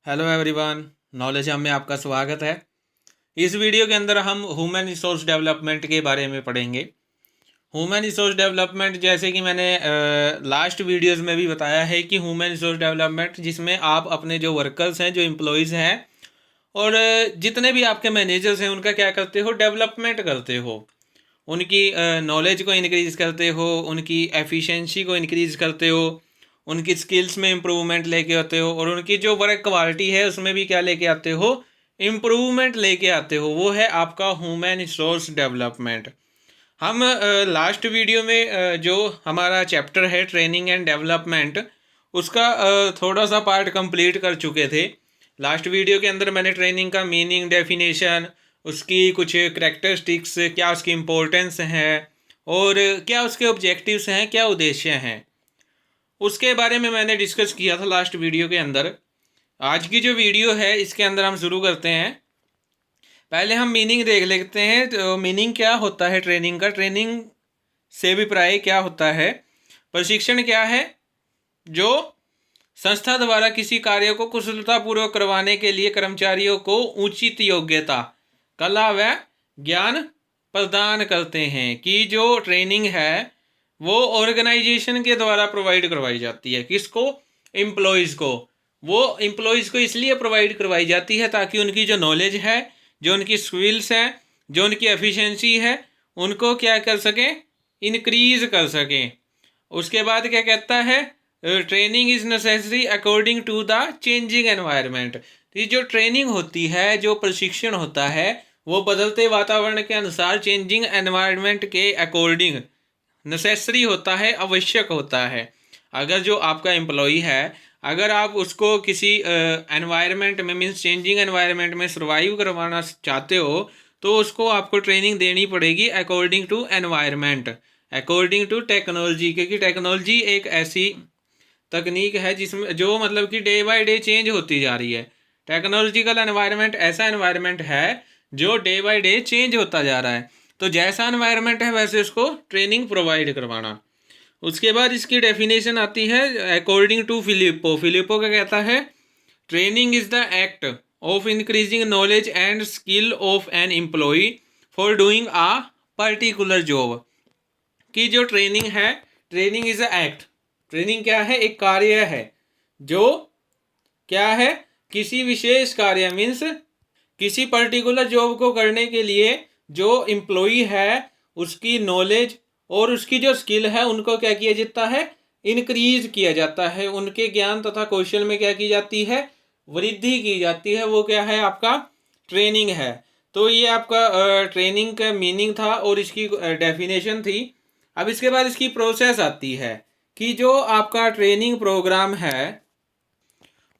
Hello everyone, knowledge hub में आपका स्वागत है। इस वीडियो के अंदर हम ह्यूमन रिसोर्स डेवलपमेंट के बारे में पढ़ेंगे। ह्यूमन रिसोर्स डेवलपमेंट जैसे कि मैंने लास्ट वीडियोस में भी बताया है कि ह्यूमन रिसोर्स डेवलपमेंट जिसमें आप अपने जो वर्कर्स हैं, जो एम्प्लॉयज़ हैं और जितने भी आपके मैनेजर्स हैं उनका क्या करते हो, डेवलपमेंट करते हो। उनकी नॉलेज को इनक्रीज़ करते हो, उनकी एफिशिएंसी को इनक्रीज़ करते हो, उनकी स्किल्स में इम्प्रूवमेंट लेके आते हो और उनकी जो वर्क क्वालिटी है उसमें भी क्या लेके आते हो, इम्प्रूवमेंट लेके आते हो। वो है आपका ह्यूमन रिसोर्स डेवलपमेंट। हम लास्ट वीडियो में जो हमारा चैप्टर है ट्रेनिंग एंड डेवलपमेंट, उसका थोड़ा सा पार्ट कंप्लीट कर चुके थे। लास्ट वीडियो के अंदर मैंने ट्रेनिंग का मीनिंग, डेफिनेशन, उसकी कुछ करैक्टरिस्टिक्स, क्या उसकी इम्पोर्टेंस है और क्या उसके ऑब्जेक्टिव्स हैं, क्या उद्देश्य हैं, उसके बारे में मैंने डिस्कस किया था लास्ट वीडियो के अंदर। आज की जो वीडियो है इसके अंदर हम शुरू करते हैं। पहले हम मीनिंग देख लेते हैं। तो मीनिंग क्या होता है ट्रेनिंग का, ट्रेनिंग से अभिप्राय क्या होता है। प्रशिक्षण क्या है? जो संस्था द्वारा किसी कार्य को कुशलतापूर्वक करवाने के लिए कर्मचारियों को उचित योग्यता, कला व ज्ञान प्रदान करते हैं। कि जो ट्रेनिंग है वो ऑर्गेनाइजेशन के द्वारा प्रोवाइड करवाई जाती है। किसको? एम्प्लॉयज़ को। वो एम्प्लॉयज़ को इसलिए प्रोवाइड करवाई जाती है ताकि उनकी जो नॉलेज है, जो उनकी स्किल्स हैं, जो उनकी एफिशिएंसी है, उनको क्या कर सकें, इनक्रीज़ कर सकें। उसके बाद क्या कहता है, training is necessary according to the changing environment. ये जो ट्रेनिंग होती है, जो प्रशिक्षण होता है, वो बदलते वातावरण के अनुसार, चेंजिंग एनवायरनमेंट के अकॉर्डिंग नेसेसरी होता है, आवश्यक होता है। अगर जो आपका एम्प्लॉई है, अगर आप उसको किसी एनवायरनमेंट में, मीन्स चेंजिंग एनवायरनमेंट में सर्वाइव करवाना चाहते हो, तो उसको आपको ट्रेनिंग देनी पड़ेगी according to environment, according to technology. क्योंकि टेक्नोलॉजी एक ऐसी तकनीक है जिसमें जो मतलब कि डे बाय डे चेंज होती जा रही है। टेक्नोलॉजिकल एनवायरनमेंट ऐसा एनवायरनमेंट है जो डे बाय डे चेंज होता जा रहा है। तो जैसा एनवायरनमेंट है वैसे उसको ट्रेनिंग प्रोवाइड करवाना। उसके बाद इसकी डेफिनेशन आती है अकॉर्डिंग टू फिलिपो। फिलिपो क्या कहता है? Training is the act of increasing knowledge and skill of an employ for doing a particular job. कि जो ट्रेनिंग है, training is a act. Training क्या है? एक कार्य है जो क्या है, किसी विशेष कार्य, मीन्स किसी पर्टिकुलर जॉब को करने के लिए जो एम्प्लॉई है उसकी नॉलेज और उसकी जो स्किल है उनको क्या किया जाता है, इनक्रीज किया जाता है। उनके ज्ञान तथा कौशल में क्या की जाती है, वृद्धि की जाती है। वो क्या है? आपका ट्रेनिंग है। तो ये आपका ट्रेनिंग का मीनिंग था और इसकी डेफिनेशन थी। अब इसके बाद इसकी प्रोसेस आती है कि जो आपका ट्रेनिंग प्रोग्राम है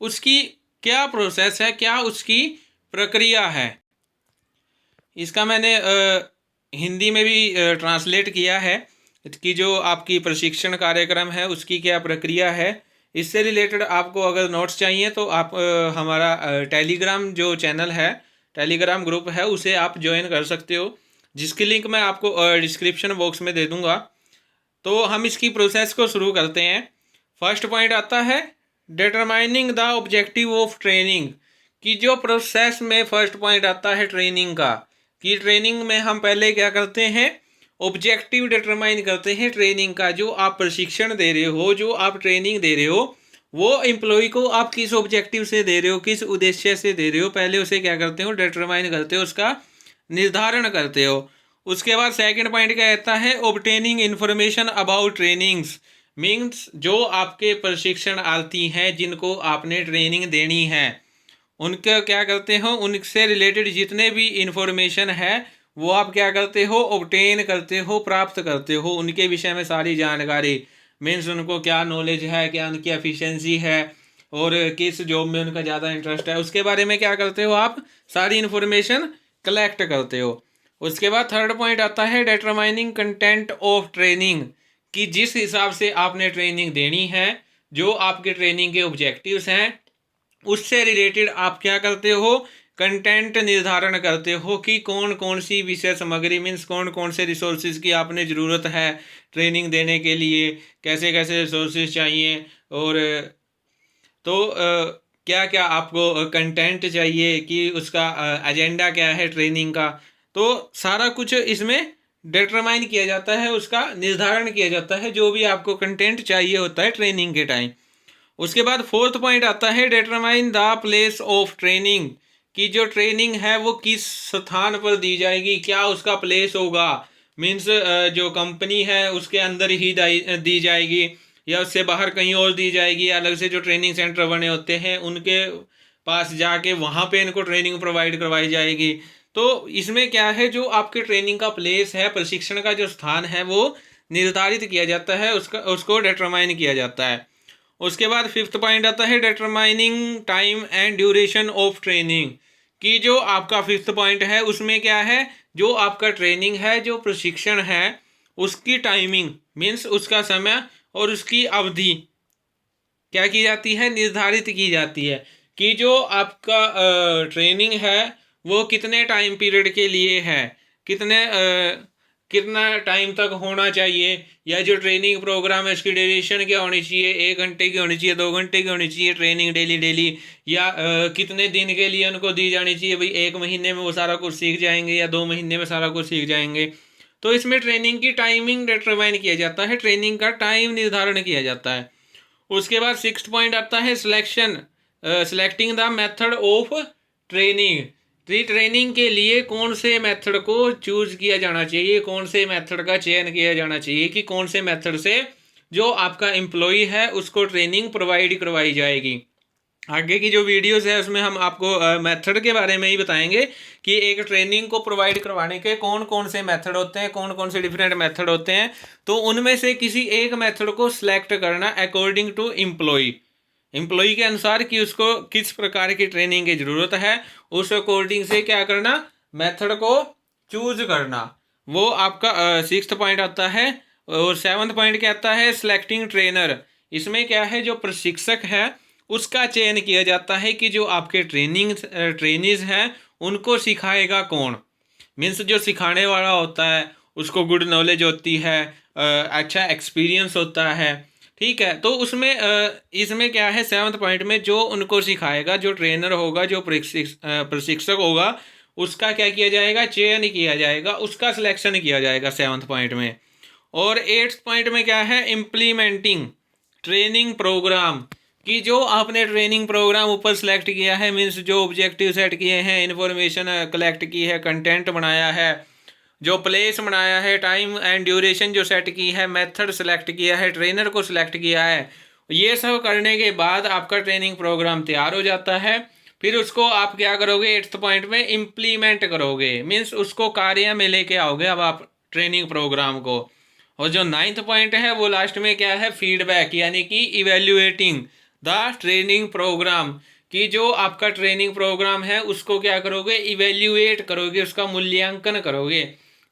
उसकी क्या प्रोसेस है, क्या उसकी प्रक्रिया है। इसका मैंने हिंदी में भी ट्रांसलेट किया है कि जो आपकी प्रशिक्षण कार्यक्रम है उसकी क्या प्रक्रिया है। इससे रिलेटेड आपको अगर नोट्स चाहिए तो आप हमारा टेलीग्राम जो चैनल है, टेलीग्राम ग्रुप है, उसे आप ज्वाइन कर सकते हो, जिसकी लिंक मैं आपको डिस्क्रिप्शन बॉक्स में दे दूँगा। तो हम इसकी प्रोसेस को शुरू करते हैं। फर्स्ट पॉइंट आता है determining the objective of training. कि जो प्रोसेस में फर्स्ट पॉइंट आता है ट्रेनिंग का, कि ट्रेनिंग में हम पहले क्या करते हैं, ऑब्जेक्टिव डिटरमाइन करते हैं ट्रेनिंग का। जो आप प्रशिक्षण दे रहे हो, जो आप ट्रेनिंग दे रहे हो, वो एम्प्लॉय को आप किस ऑब्जेक्टिव से दे रहे हो, किस उद्देश्य से दे रहे हो, पहले उसे क्या करते हो, डिटरमाइन करते हो, उसका निर्धारण करते हो। उसके बाद सेकंड पॉइंट क्या कहता है, obtaining information about trainings. Means जो आपके प्रशिक्षणार्थी हैं जिनको आपने ट्रेनिंग देनी है, उनका क्या करते हो, उनसे रिलेटेड जितने भी इंफॉर्मेशन है वो आप क्या करते हो, ऑब्टेन करते हो, प्राप्त करते हो। उनके विषय में सारी जानकारी, मीन्स उनको क्या नॉलेज है, क्या उनकी एफिशिएंसी है और किस जॉब में उनका ज़्यादा इंटरेस्ट है, उसके बारे में क्या करते हो, आप सारी इन्फॉर्मेशन कलेक्ट करते हो। उसके बाद थर्ड पॉइंट आता है डिटरमाइनिंग कंटेंट ऑफ ट्रेनिंग। कि जिस हिसाब से आपने ट्रेनिंग देनी है, जो आपके ट्रेनिंग के ऑब्जेक्टिव्स हैं, उससे रिलेटेड आप क्या करते हो, कंटेंट निर्धारण करते हो कि कौन कौन सी विषय सामग्री, मीन्स कौन कौन से रिसोर्सेज की आपने ज़रूरत है ट्रेनिंग देने के लिए, कैसे कैसे रिसोर्सेज चाहिए। और तो क्या क्या आपको कंटेंट चाहिए, कि उसका एजेंडा क्या है ट्रेनिंग का, तो सारा कुछ इसमें डिटरमाइन किया जाता है, उसका निर्धारण किया जाता है, जो भी आपको कंटेंट चाहिए होता है ट्रेनिंग के टाइम। उसके बाद फोर्थ पॉइंट आता है determine the place of training, कि जो ट्रेनिंग है वो किस स्थान पर दी जाएगी, क्या उसका प्लेस होगा। मीन्स जो कंपनी है उसके अंदर ही दी जाएगी, या उससे बाहर कहीं और दी जाएगी, अलग से जो ट्रेनिंग सेंटर बने होते हैं उनके पास जाके वहाँ पे इनको ट्रेनिंग प्रोवाइड करवाई जाएगी। तो इसमें क्या है, जो आपके ट्रेनिंग का प्लेस है, प्रशिक्षण का जो स्थान है वो निर्धारित किया जाता है, उसको डिटरमाइन किया जाता है। उसके बाद फिफ्थ पॉइंट आता है determining time and duration of training, कि जो आपका फिफ्थ पॉइंट है उसमें क्या है, जो आपका ट्रेनिंग है, जो प्रशिक्षण है, उसकी टाइमिंग मीन्स उसका समय और उसकी अवधि क्या की जाती है, निर्धारित की जाती है, कि जो आपका ट्रेनिंग है वो कितने टाइम पीरियड के लिए है, कितना टाइम तक होना चाहिए, या जो ट्रेनिंग प्रोग्राम है उसकी ड्यूरेशन क्या होनी चाहिए, 1 घंटे की होनी चाहिए, 2 घंटे की होनी चाहिए ट्रेनिंग डेली डेली, या कितने दिन के लिए उनको दी जानी चाहिए, भाई 1 महीने में वो सारा कुछ सीख जाएंगे या 2 महीने में सारा कुछ सीख जाएंगे। तो इसमें ट्रेनिंग की टाइमिंग डिटरमाइन किया जाता है, ट्रेनिंग का टाइम निर्धारण किया जाता है। उसके बाद सिक्स्थ पॉइंट आता है selecting the method of training, training के लिए कौन से मेथड को चूज किया जाना चाहिए, कौन से मेथड का चयन किया जाना चाहिए, कि कौन से मेथड से जो आपका एम्प्लॉय है उसको ट्रेनिंग प्रोवाइड करवाई जाएगी। आगे की जो वीडियोस है उसमें हम आपको मेथड के बारे में ही बताएंगे, कि एक ट्रेनिंग को प्रोवाइड करवाने के कौन कौन से मेथड होते हैं, कौन कौन से डिफरेंट मेथड होते हैं। तो उनमें से किसी एक मेथड को सिलेक्ट करना अकॉर्डिंग टू एम्प्लॉय के अनुसार, कि उसको किस प्रकार की ट्रेनिंग की ज़रूरत है, उस अकॉर्डिंग से क्या करना, मेथड को चूज करना। वो आपका सिक्स्थ पॉइंट आता है। और सेवन्थ पॉइंट क्या आता है, सिलेक्टिंग ट्रेनर। इसमें क्या है, जो प्रशिक्षक है उसका चयन किया जाता है, कि जो आपके ट्रेनीज हैं उनको सिखाएगा कौन। मीन्स जो सिखाने वाला होता है उसको गुड नॉलेज होती है, अच्छा एक्सपीरियंस होता है, ठीक है। तो उसमें इसमें क्या है, सेवन्थ पॉइंट में जो उनको सिखाएगा, जो ट्रेनर होगा, जो प्रशिक्षक होगा, उसका क्या किया जाएगा, चयन किया जाएगा, उसका सिलेक्शन किया जाएगा सेवन्थ पॉइंट में। और एट्थ पॉइंट में क्या है, इम्प्लीमेंटिंग ट्रेनिंग प्रोग्राम, कि जो आपने ट्रेनिंग प्रोग्राम ऊपर सेलेक्ट किया है, मीन्स जो ऑब्जेक्टिव सेट किए हैं, इन्फॉर्मेशन कलेक्ट की है, कंटेंट बनाया है, जो प्लेस बनाया है, टाइम एंड ड्यूरेशन जो सेट की है, मेथड सेलेक्ट किया है, ट्रेनर को सिलेक्ट किया है, ये सब करने के बाद आपका ट्रेनिंग प्रोग्राम तैयार हो जाता है। फिर उसको आप क्या करोगे, एट्थ पॉइंट में इम्प्लीमेंट करोगे, मीन्स उसको कार्य में लेके आओगे अब आप ट्रेनिंग प्रोग्राम को। और जो नाइन्थ पॉइंट है वो लास्ट में क्या है, फीडबैक, यानी कि इवेल्युएटिंग द ट्रेनिंग प्रोग्राम, कि जो आपका ट्रेनिंग प्रोग्राम है उसको क्या करोगे, इवेल्युएट करोगे, उसका मूल्यांकन करोगे,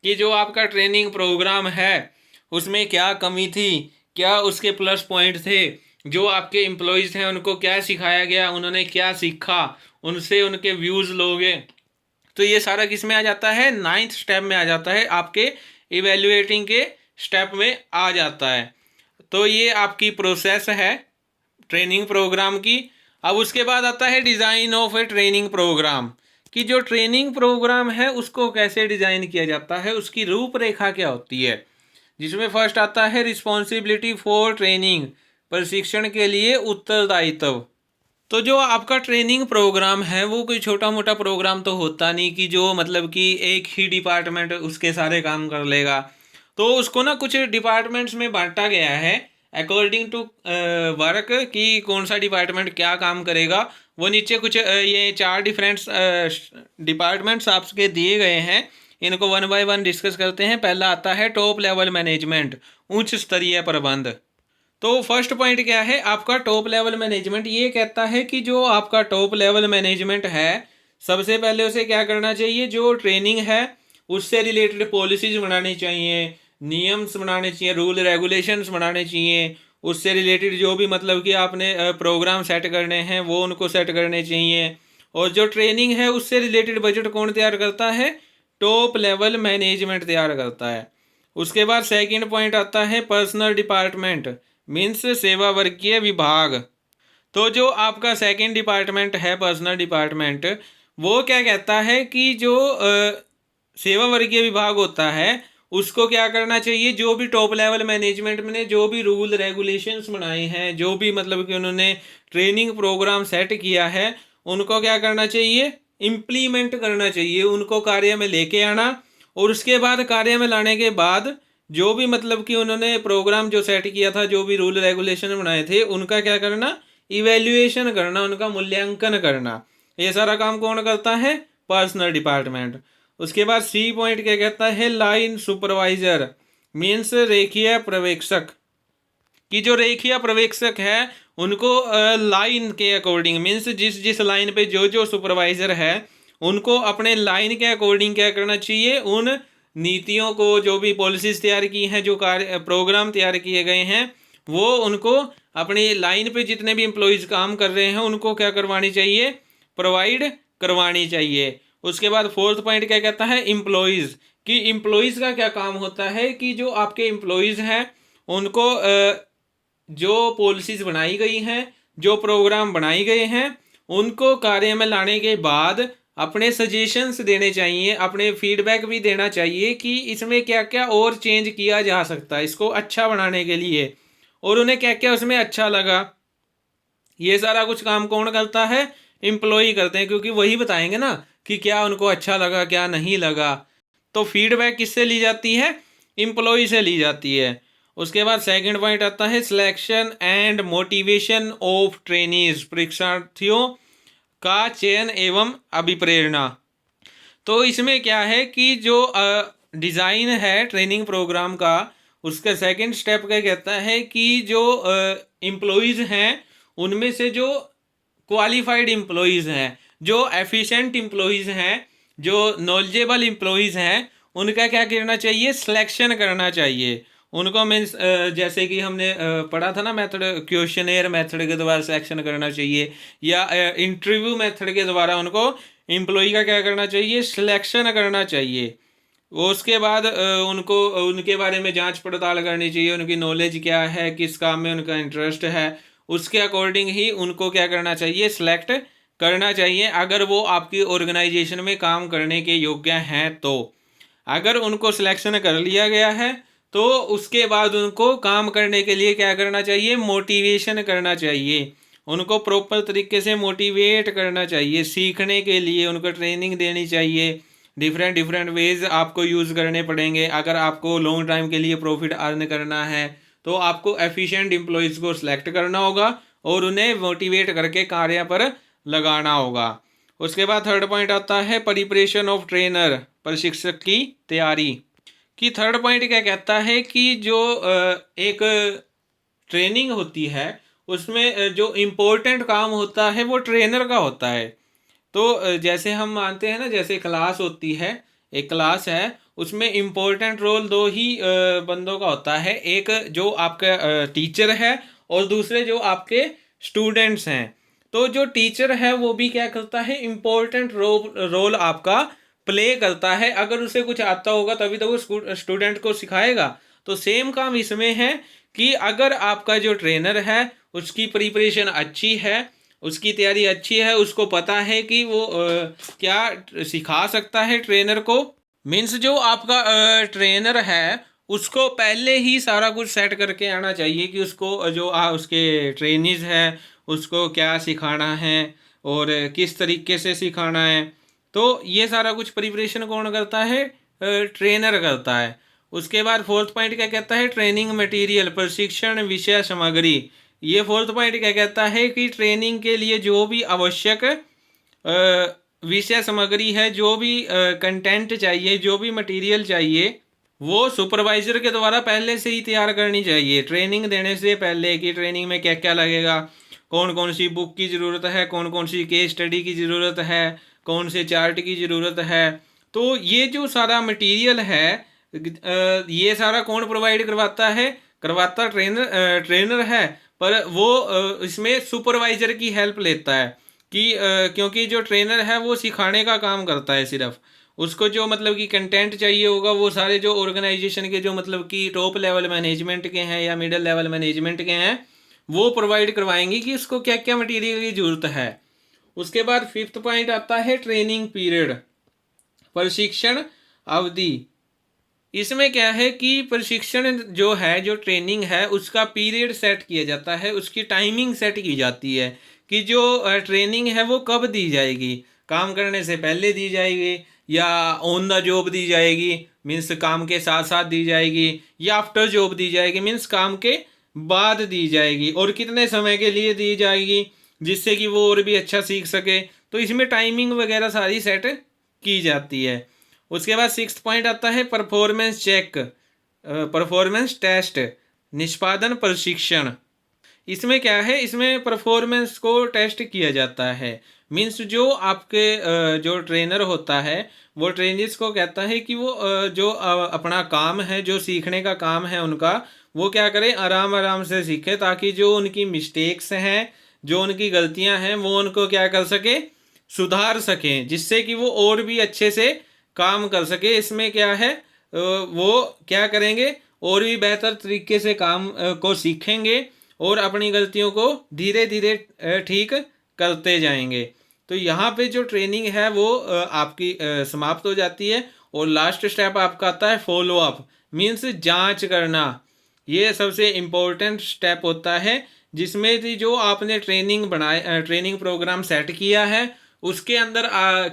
कि जो आपका ट्रेनिंग प्रोग्राम है उसमें क्या कमी थी, क्या उसके प्लस पॉइंट थे, जो आपके एम्प्लॉयज़ हैं उनको क्या सिखाया गया, उन्होंने क्या सीखा, उनसे उनके व्यूज़ लोगे। तो ये सारा किस में आ जाता है, नाइन्थ स्टेप में आ जाता है, आपके इवेल्युएटिंग के स्टेप में आ जाता है। तो ये आपकी प्रोसेस है ट्रेनिंग प्रोग्राम की। अब उसके बाद आता है design of a training program, कि जो ट्रेनिंग प्रोग्राम है उसको कैसे डिज़ाइन किया जाता है, उसकी रूपरेखा क्या होती है। जिसमें फर्स्ट आता है रिस्पॉन्सिबिलिटी फॉर ट्रेनिंग, प्रशिक्षण के लिए उत्तरदायित्व। तो जो आपका ट्रेनिंग प्रोग्राम है वो कोई छोटा मोटा प्रोग्राम तो होता नहीं, कि जो मतलब कि एक ही डिपार्टमेंट उसके सारे काम कर लेगा। तो उसको ना कुछ डिपार्टमेंट्स में बांटा गया है अकॉर्डिंग टू वर्क, कि कौन सा डिपार्टमेंट क्या काम करेगा। वो नीचे कुछ ये 4 डिफरेंट डिपार्टमेंट्स आपके दिए गए हैं, इनको वन बाय वन डिस्कस करते हैं। पहला आता है टॉप लेवल मैनेजमेंट, उच्च स्तरीय प्रबंध। तो फर्स्ट पॉइंट क्या है, आपका टॉप लेवल मैनेजमेंट ये कहता है कि जो आपका टॉप लेवल मैनेजमेंट है सबसे पहले उसे क्या करना चाहिए, जो ट्रेनिंग है उससे रिलेटेड पॉलिसीज बनानी चाहिए, नियम्स बनाने चाहिए, रूल रेगुलेशंस बनाने चाहिए। उससे रिलेटेड जो भी मतलब कि आपने प्रोग्राम सेट करने हैं वो उनको सेट करने चाहिए। और जो ट्रेनिंग है उससे रिलेटेड बजट कौन तैयार करता है, टॉप लेवल मैनेजमेंट तैयार करता है। उसके बाद सेकंड पॉइंट आता है पर्सनल डिपार्टमेंट, मीन्स सेवा वर्गीय विभाग। तो जो आपका सेकंड डिपार्टमेंट है पर्सनल डिपार्टमेंट, वो क्या कहता है कि जो सेवा वर्गीय विभाग होता है उसको क्या करना चाहिए, जो भी टॉप लेवल मैनेजमेंट ने जो भी रूल रेगुलेशंस बनाए हैं, जो भी मतलब कि उन्होंने ट्रेनिंग प्रोग्राम सेट किया है, उनको क्या करना चाहिए, इम्प्लीमेंट करना चाहिए, उनको कार्य में लेके आना। और उसके बाद कार्य में लाने के बाद जो भी मतलब कि उन्होंने प्रोग्राम जो सेट किया था, जो भी रूल रेगुलेशन बनाए थे, उनका क्या करना, इवेल्युएशन करना, उनका मूल्यांकन करना। ये सारा काम कौन करता है, पर्सनल डिपार्टमेंट। उसके बाद सी पॉइंट क्या कहता है, लाइन सुपरवाइजर मीन्स रेखीय पर्यवेक्षक, कि जो रेखीय पर्यवेक्षक है उनको लाइन के अकॉर्डिंग मीन्स जिस जिस लाइन पे जो जो सुपरवाइजर है उनको अपने लाइन के अकॉर्डिंग क्या करना चाहिए, उन नीतियों को, जो भी पॉलिसीज तैयार की हैं, जो कार्य प्रोग्राम तैयार किए गए हैं, वो उनको अपनी लाइन पे जितने भी एम्प्लॉयज़ काम कर रहे हैं उनको क्या करवानी चाहिए, प्रोवाइड करवानी चाहिए। उसके बाद फोर्थ पॉइंट क्या कहता है, एम्प्लॉयज़, कि एम्प्लॉयज़ का क्या काम होता है, कि जो आपके एम्प्लॉयज़ हैं उनको जो पॉलिसीज़ बनाई गई हैं, जो प्रोग्राम बनाए गए हैं, उनको कार्य में लाने के बाद अपने सजेशंस देने चाहिए, अपने फीडबैक भी देना चाहिए कि इसमें क्या क्या और चेंज किया जा सकता है इसको अच्छा बनाने के लिए, और उन्हें क्या क्या उसमें अच्छा लगा। ये सारा कुछ काम कौन करता है, एम्प्लॉय करते हैं, क्योंकि वही बताएंगे ना कि क्या उनको अच्छा लगा क्या नहीं लगा। तो फीडबैक किससे ली जाती है, एम्प्लॉय से ली जाती है। उसके बाद सेकंड पॉइंट आता है selection and motivation of trainees, परीक्षार्थियों का चयन एवं अभिप्रेरणा। तो इसमें क्या है कि जो डिज़ाइन है ट्रेनिंग प्रोग्राम का, उसका सेकंड स्टेप क्या कहता है कि जो एम्प्लॉयज़ हैं उनमें से जो क्वालिफाइड एम्प्लॉयज़ हैं, जो एफिशिएंट एम्प्लॉयज़ हैं, जो नॉलेजेबल एम्प्लॉयज़ हैं, उनका क्या करना चाहिए, सिलेक्शन करना चाहिए। उनको मीन्स जैसे कि हमने पढ़ा था ना मेथड, क्वेश्चनेयर मेथड के द्वारा सिलेक्शन करना चाहिए, या इंटरव्यू मेथड के द्वारा उनको एम्प्लॉय का क्या करना चाहिए, सिलेक्शन करना चाहिए। वो उसके बाद उनको उनके बारे में जांच पड़ताल करनी चाहिए, उनकी नॉलेज क्या है, किस काम में उनका इंटरेस्ट है, उसके अकॉर्डिंग ही उनको क्या करना चाहिए, सिलेक्ट करना चाहिए, अगर वो आपकी ऑर्गेनाइजेशन में काम करने के योग्य हैं तो। अगर उनको सिलेक्शन कर लिया गया है तो उसके बाद उनको काम करने के लिए क्या करना चाहिए, मोटिवेशन करना चाहिए, उनको प्रॉपर तरीके से मोटिवेट करना चाहिए, सीखने के लिए उनको ट्रेनिंग देनी चाहिए। डिफरेंट वेज आपको यूज़ करने पड़ेंगे। अगर आपको लॉन्ग टाइम के लिए प्रॉफिट अर्न करना है तो आपको एफिशिएंट एम्प्लॉयज़ को सिलेक्ट करना होगा और उन्हें मोटिवेट करके कार्य पर लगाना होगा। उसके बाद थर्ड पॉइंट आता है प्रिपरेशन ऑफ ट्रेनर, प्रशिक्षक की तैयारी। कि थर्ड पॉइंट क्या कहता है कि जो एक ट्रेनिंग होती है उसमें जो इम्पोर्टेंट काम होता है वो ट्रेनर का होता है। तो जैसे हम मानते हैं ना, जैसे क्लास होती है, एक क्लास है, उसमें इम्पोर्टेंट रोल दो ही बंदों का होता है, एक जो आपका टीचर है और दूसरे जो आपके स्टूडेंट्स हैं। तो जो टीचर है वो भी क्या करता है, इम्पोर्टेंट रोल आपका प्ले करता है। अगर उसे कुछ आता होगा तभी तो वो स्टूडेंट को सिखाएगा। तो सेम काम इसमें है कि अगर आपका जो ट्रेनर है उसकी प्रिपरेशन अच्छी है, उसकी तैयारी अच्छी है, उसको पता है कि वो क्या सिखा सकता है ट्रेनर को, मीन्स जो आपका ट्रेनर है उसको पहले ही सारा कुछ सेट करके आना चाहिए कि उसको जो उसके ट्रेनीज है उसको क्या सिखाना है और किस तरीके से सिखाना है। तो ये सारा कुछ प्रिपरेशन कौन करता है, ट्रेनर करता है। उसके बाद फोर्थ पॉइंट क्या कहता है, ट्रेनिंग मटेरियल, प्रशिक्षण विषय सामग्री। ये फोर्थ पॉइंट क्या कहता है कि ट्रेनिंग के लिए जो भी आवश्यक विषय सामग्री है, जो भी कंटेंट चाहिए, जो भी मटेरियल चाहिए, वो सुपरवाइजर के द्वारा पहले से ही तैयार करनी चाहिए ट्रेनिंग देने से पहले, कि ट्रेनिंग में क्या क्या लगेगा, कौन कौन सी बुक की ज़रूरत है, कौन कौन सी केस स्टडी की ज़रूरत है, कौन से चार्ट की ज़रूरत है। तो ये जो सारा मटेरियल है ये सारा कौन प्रोवाइड करवाता है, करवाता ट्रेनर है, पर वो इसमें सुपरवाइजर की हेल्प लेता है कि क्योंकि जो ट्रेनर है वो सिखाने का काम करता है सिर्फ। उसको जो मतलब कि कंटेंट चाहिए होगा वो सारे जो ऑर्गेनाइजेशन के जो मतलब कि टॉप लेवल मैनेजमेंट के हैं या मिडिल लेवल मैनेजमेंट के हैं वो प्रोवाइड करवाएंगी कि उसको क्या क्या मटेरियल की ज़रूरत है। उसके बाद 5th पॉइंट आता है ट्रेनिंग पीरियड, प्रशिक्षण अवधि। इसमें क्या है कि प्रशिक्षण जो है, जो ट्रेनिंग है, उसका पीरियड सेट किया जाता है, उसकी टाइमिंग सेट की जाती है कि जो ट्रेनिंग है वो कब दी जाएगी। काम करने से पहले दी जाएगी या ऑन द जॉब दी जाएगी, मीन्स काम के साथ साथ दी जाएगी, या आफ्टर जॉब दी जाएगी, मीन्स काम के बाद दी जाएगी, और कितने समय के लिए दी जाएगी जिससे कि वो और भी अच्छा सीख सके। तो इसमें टाइमिंग वगैरह सारी सेट की जाती है। उसके बाद 6th पॉइंट आता है परफॉर्मेंस चेक, परफॉर्मेंस टेस्ट, निष्पादन प्रशिक्षण। इसमें क्या है, इसमें परफॉर्मेंस को टेस्ट किया जाता है। मीन्स जो आपके जो ट्रेनर होता है वो ट्रेनिस को कहता है कि वो जो अपना काम है, जो सीखने का काम है उनका, वो क्या करें, आराम आराम से सीखे, ताकि जो उनकी मिस्टेक्स हैं, जो उनकी गलतियां हैं, वो उनको क्या कर सके, सुधार सकें, जिससे कि वो और भी अच्छे से काम कर सके। इसमें क्या है, वो क्या करेंगे, और भी बेहतर तरीके से काम को सीखेंगे और अपनी गलतियों को धीरे धीरे ठीक करते जाएंगे। तो यहाँ पे जो ट्रेनिंग है वो आपकी समाप्त हो जाती है। और लास्ट स्टेप आपका आता है फॉलो अप, मीन्स जांच करना। ये सबसे इम्पोर्टेंट स्टेप होता है, जिसमें भी जो आपने ट्रेनिंग प्रोग्राम सेट किया है उसके अंदर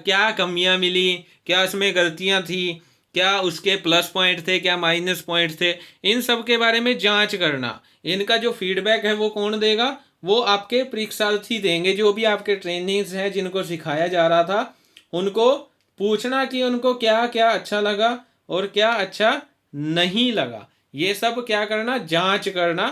क्या कमियां मिली, क्या उसमें गलतियां थी, क्या उसके प्लस पॉइंट थे, क्या माइनस पॉइंट थे, इन सब के बारे में जांच करना। इनका जो फीडबैक है वो कौन देगा, वो आपके परीक्षार्थी देंगे। जो भी आपके ट्रेनिंग्स हैं, जिनको सिखाया जा रहा था, उनको पूछना कि उनको क्या क्या अच्छा लगा और क्या अच्छा नहीं लगा। ये सब क्या करना, जांच करना,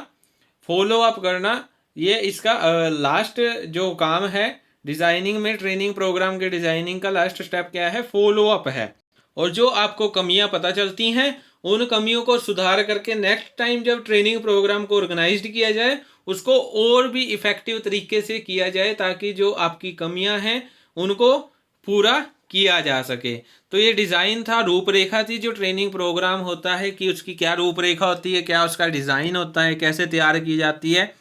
फॉलो अप करना। ये इसका लास्ट जो काम है डिज़ाइनिंग में, ट्रेनिंग प्रोग्राम के डिज़ाइनिंग का लास्ट स्टेप क्या है, फॉलो अप है। और जो आपको कमियां पता चलती हैं, उन कमियों को सुधार करके नेक्स्ट टाइम जब ट्रेनिंग प्रोग्राम को ऑर्गेनाइज्ड किया जाए, उसको और भी इफ़ेक्टिव तरीके से किया जाए, ताकि जो आपकी कमियां हैं उनको पूरा किया जा सके। तो ये डिज़ाइन था, रूपरेखा थी जो ट्रेनिंग प्रोग्राम होता है, कि उसकी क्या रूपरेखा होती है, क्या उसका डिज़ाइन होता है, कैसे तैयार की जाती है।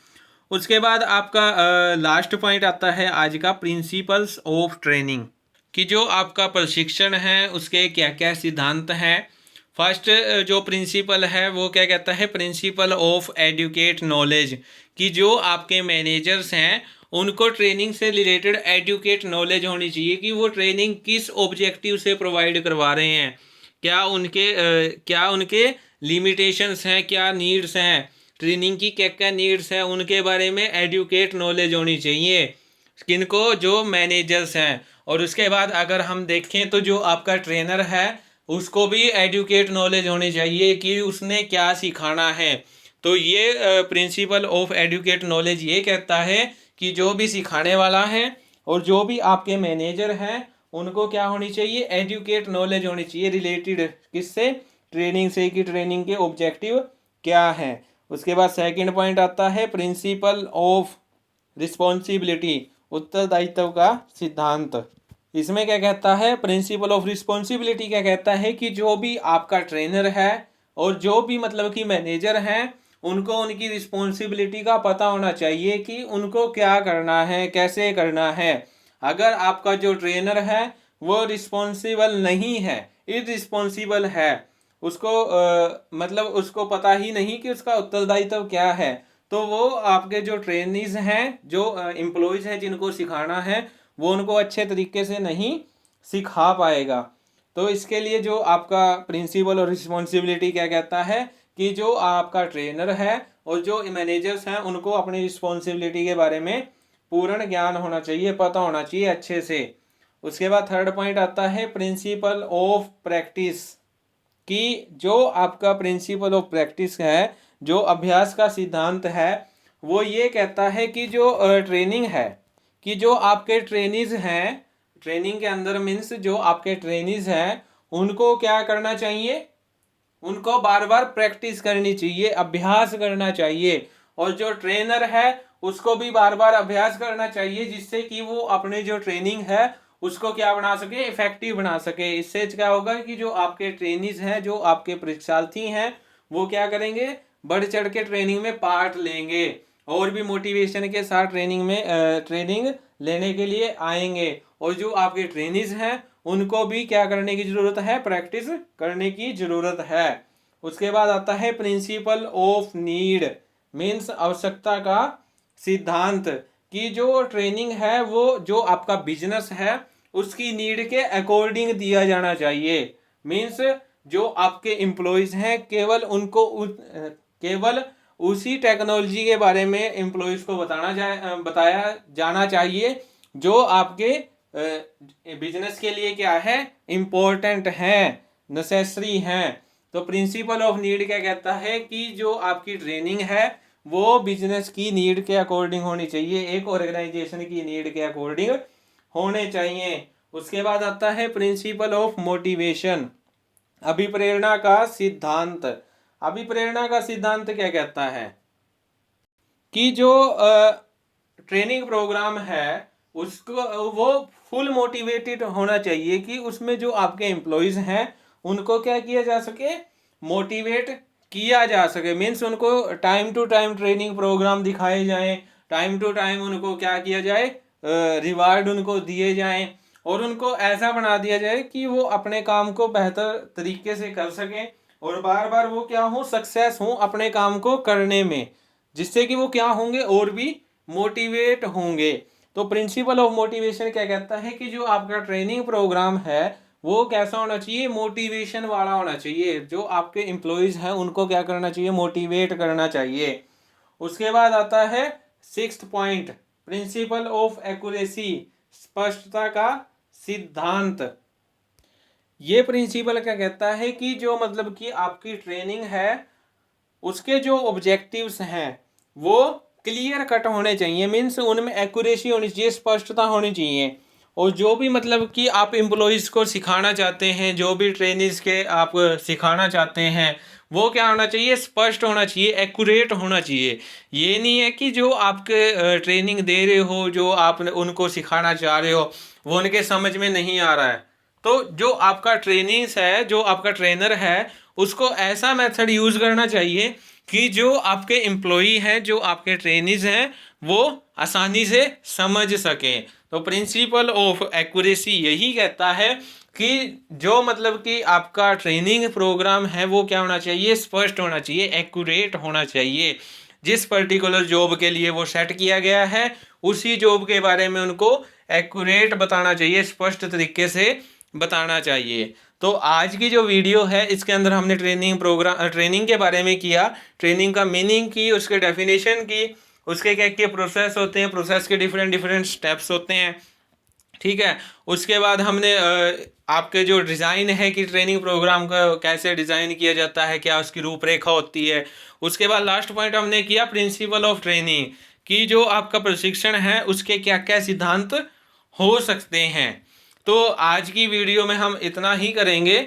उसके बाद आपका लास्ट पॉइंट आता है आज का, प्रिंसिपल्स ऑफ ट्रेनिंग, कि जो आपका प्रशिक्षण है उसके क्या क्या सिद्धांत हैं। फर्स्ट जो प्रिंसिपल है वो क्या कहता है, प्रिंसिपल ऑफ एडुकेट नॉलेज, कि जो आपके मैनेजर्स हैं उनको ट्रेनिंग से रिलेटेड एडुकेट नॉलेज होनी चाहिए, कि वो ट्रेनिंग किस ऑब्जेक्टिव से प्रोवाइड करवा रहे हैं, क्या उनके लिमिटेशंस हैं, क्या नीड्स हैं, ट्रेनिंग की क्या क्या नीड्स हैं, उनके बारे में एडुकेट नॉलेज होनी चाहिए किनको, जो मैनेजर्स हैं। और उसके बाद अगर हम देखें तो जो आपका ट्रेनर है उसको भी एडुकेट नॉलेज होनी चाहिए कि उसने क्या सिखाना है। तो ये प्रिंसिपल ऑफ एडुकेट नॉलेज ये कहता है कि जो भी सिखाने वाला है और जो भी आपके मैनेजर हैं उनको क्या होनी चाहिए, एडुकेट नॉलेज होनी चाहिए, रिलेटेड किससे, ट्रेनिंग से, कि ट्रेनिंग के ऑब्जेक्टिव क्या है। उसके बाद सेकंड पॉइंट आता है प्रिंसिपल ऑफ रिस्पॉन्सिबिलिटी, उत्तरदायित्व का सिद्धांत। इसमें क्या कहता है, प्रिंसिपल ऑफ रिस्पॉन्सिबिलिटी क्या कहता है कि जो भी आपका ट्रेनर है और जो भी मतलब कि मैनेजर हैं, उनको उनकी रिस्पॉन्सिबिलिटी का पता होना चाहिए कि उनको क्या करना है, कैसे करना है। अगर आपका जो ट्रेनर है वो रिस्पॉन्सिबल नहीं है, इररिस्पॉन्सिबल है, उसको मतलब उसको पता ही नहीं कि उसका उत्तरदायित्व क्या है, तो वो आपके जो ट्रेनीज हैं, जो एम्प्लॉयज़ हैं जिनको सिखाना है, वो उनको अच्छे तरीके से नहीं सिखा पाएगा। तो इसके लिए जो आपका प्रिंसिपल और रिस्पॉन्सिबिलिटी क्या कहता है कि जो आपका ट्रेनर है और जो मैनेजर्स हैं उनको अपनी रिस्पॉन्सिबिलिटी के बारे में पूर्ण ज्ञान होना चाहिए, पता होना चाहिए अच्छे से। उसके बाद थर्ड पॉइंट आता है प्रिंसिपल ऑफ प्रैक्टिस, कि जो आपका प्रिंसिपल ऑफ प्रैक्टिस है, जो अभ्यास का सिद्धांत है, वो ये कहता है कि जो ट्रेनिंग है, कि जो आपके ट्रेनीज हैं, ट्रेनिंग के अंदर मीन्स जो आपके ट्रेनीज हैं उनको क्या करना चाहिए, उनको बार बार प्रैक्टिस करनी चाहिए, अभ्यास करना चाहिए। और जो ट्रेनर है उसको भी बार बार अभ्यास करना चाहिए, जिससे कि वो अपने जो ट्रेनिंग है उसको क्या बना सके, इफेक्टिव बना सके। इससे क्या होगा कि जो आपके ट्रेनीज हैं, जो आपके परीक्षार्थी हैं, वो क्या करेंगे, बढ़ चढ़ के ट्रेनिंग में पार्ट लेंगे और भी मोटिवेशन के साथ ट्रेनिंग लेने के लिए आएंगे। और जो आपके ट्रेनिज हैं उनको भी क्या करने की ज़रूरत है, प्रैक्टिस करने की ज़रूरत है। उसके बाद आता है प्रिंसिपल ऑफ नीड, मीन्स आवश्यकता का सिद्धांत, कि जो ट्रेनिंग है वो जो आपका बिजनेस है उसकी नीड के अकॉर्डिंग दिया जाना चाहिए। मीन्स जो आपके एम्प्लॉयज़ हैं केवल उसी टेक्नोलॉजी के बारे में एम्प्लॉयज़ को बताया जाना चाहिए जो आपके बिजनेस के लिए क्या है, इम्पोर्टेंट है, नेसेसरी हैं। तो प्रिंसिपल ऑफ नीड क्या कहता है कि जो आपकी ट्रेनिंग है वो बिजनेस की नीड के अकॉर्डिंग होनी चाहिए, एक ऑर्गेनाइजेशन की नीड के अकॉर्डिंग होने चाहिए। उसके बाद आता है प्रिंसिपल ऑफ मोटिवेशन, अभिप्रेरणा का सिद्धांत। अभिप्रेरणा का सिद्धांत क्या कहता है कि जो ट्रेनिंग प्रोग्राम है उसको वो फुल मोटिवेटेड होना चाहिए कि उसमें जो आपके एम्प्लॉयज़ हैं उनको क्या किया जा सके, मोटिवेट किया जा सके। मीन्स उनको time to time training program दिखाए जाएं, टाइम टू टाइम उनको क्या किया जाए, रिवार्ड उनको दिए जाएं, और उनको ऐसा बना दिया जाए कि वो अपने काम को बेहतर तरीके से कर सकें और बार बार वो क्या हो, सक्सेस हो अपने काम को करने में, जिससे कि वो क्या होंगे, और भी मोटिवेट होंगे। तो प्रिंसिपल ऑफ मोटिवेशन क्या कहता है कि जो आपका ट्रेनिंग प्रोग्राम है वो कैसा होना चाहिए, मोटिवेशन वाला होना चाहिए। जो आपके एम्प्लॉयज़ हैं उनको क्या करना चाहिए, मोटिवेट करना चाहिए। उसके बाद आता है 6th point, principle of accuracy, स्पष्टता का सिद्धांत। ये प्रिंसिपल क्या कहता है कि जो मतलब कि आपकी ट्रेनिंग है उसके जो ऑब्जेक्टिव्स हैं वो क्लियर कट होने चाहिए। मीन्स उनमें एक्यूरेसी होनी चाहिए, स्पष्टता होनी चाहिए। और जो भी मतलब कि आप एम्प्लॉयज़ को सिखाना चाहते हैं, जो भी ट्रेनिंग्स के आप सिखाना चाहते हैं, वो क्या होना चाहिए, स्पष्ट होना चाहिए, एक्यूरेट होना चाहिए। ये नहीं है कि जो आपके ट्रेनिंग दे रहे हो, जो आप उनको सिखाना चाह रहे हो, वो उनके समझ में नहीं आ रहा है। तो जो आपका ट्रेनिंग्स है, जो आपका ट्रेनर है, उसको ऐसा मेथड यूज़ करना चाहिए कि जो आपके एम्प्लॉई हैं, जो आपके ट्रेनिज हैं, वो आसानी से समझ सकें। तो प्रिंसिपल ऑफ एक्यूरेसी यही कहता है कि जो मतलब कि आपका ट्रेनिंग प्रोग्राम है वो क्या होना चाहिए, स्पष्ट होना चाहिए, एक्यूरेट होना चाहिए। जिस पर्टिकुलर जॉब के लिए वो सेट किया गया है उसी जॉब के बारे में उनको एक्यूरेट बताना चाहिए, स्पष्ट तरीके से बताना चाहिए। तो आज की जो वीडियो है इसके अंदर हमने ट्रेनिंग के बारे में किया, ट्रेनिंग का मीनिंग की, उसके डेफिनेशन की, उसके क्या क्या प्रोसेस होते हैं, प्रोसेस के डिफरेंट स्टेप्स होते हैं, ठीक है। उसके बाद हमने आपके जो डिज़ाइन है कि ट्रेनिंग प्रोग्राम का कैसे डिज़ाइन किया जाता है, क्या उसकी रूपरेखा होती है। उसके बाद लास्ट पॉइंट हमने किया प्रिंसिपल ऑफ ट्रेनिंग, कि जो आपका प्रशिक्षण है उसके क्या क्या सिद्धांत हो सकते हैं। तो आज की वीडियो में हम इतना ही करेंगे।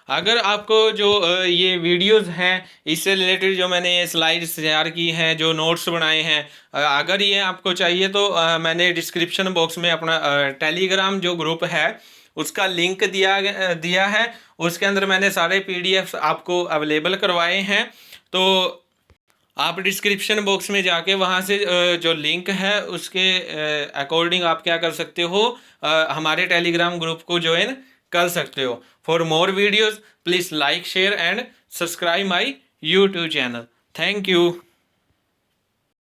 अगर आपको जो ये वीडियोस हैं इससे रिलेटेड जो मैंने ये स्लाइड्स तैयार की हैं, जो नोट्स बनाए हैं, अगर ये आपको चाहिए तो मैंने डिस्क्रिप्शन बॉक्स में अपना टेलीग्राम जो ग्रुप है उसका लिंक दिया है। उसके अंदर मैंने सारे पीडीएफ्स आपको अवेलेबल करवाए हैं। तो आप डिस्क्रिप्शन बॉक्स में जाके वहाँ से जो लिंक है उसके अकॉर्डिंग आप क्या कर सकते हो, हमारे टेलीग्राम ग्रुप को ज्वाइन कर सकते हो। For more videos please like share and subscribe my YouTube channel. Thank you.